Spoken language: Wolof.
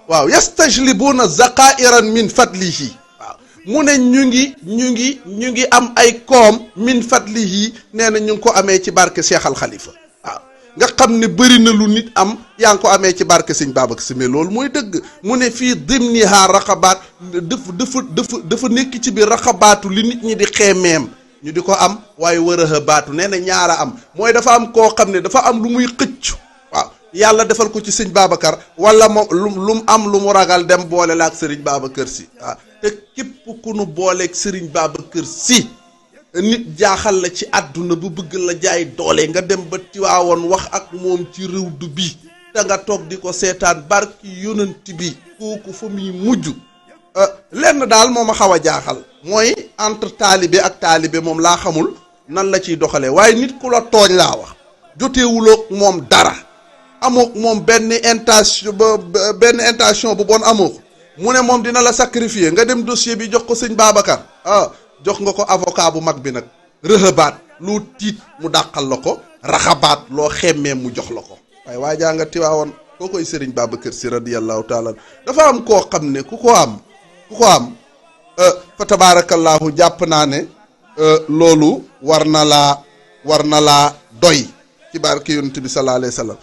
waaw yastajlibuuna zaqairan min fadlihi waaw mu ne ñu ngi am ay koom min fadlihi nee na ñu ngi ko amee ci barke Cheikh Al Khalifa waaw nga xam ne bëri na lu nit am yaa ngi ko amee ci barke sëñ Babacar Si mais loolu mooy dëgg mu ne fii dimniha raqabaat dafa nekk ci biir raqabaatu li nit ñi di xeemeem ñu di ko am waaye wërëxa baatu nee na ñaara am mooy dafa am koo xam ne dafa am lu muy xëcc waaw yàlla defal ko ci sëñ Babacar wala moom lu mu am lu mu ragal dem boole la ak sëriñ Babacar Si waaw te képp ku nu booleeg sëriñ Babacar Si nit jaaxal la ci àdduna bu bëgg la jaay doole nga dem ba Tiwaawoon wax ak moom ci rëwdu bi te nga toog di ko seetaan barki yonent bi kooku fa muy mujj lenn daal moo ma xaw a jaaxal mooy entre taalibe ak taalibe moom laa xamul nan la ciy doxalee waaye nit ku la tooñ laa wax joteewuloog moom dara amook moom benn intention bu bon amoo mu ne moom dina la sacrifier nga dem dossier bi jox ko sëñ Babacar jox nga ko avocat bu mag bi nag rëhëbaat loo tiit mu dàqal la ko raxabaat loo xemmee mu jox la ko waaye waajaa nga Tiwaawoon koo koy sëriñ Babacar Si radiyallahu taala dafa am koo xam ne ku ko am fa tabaarakallaahu jàpp naa ne loolu war na laa doy ci barke yonent bi sallallahu alayhi wa sallam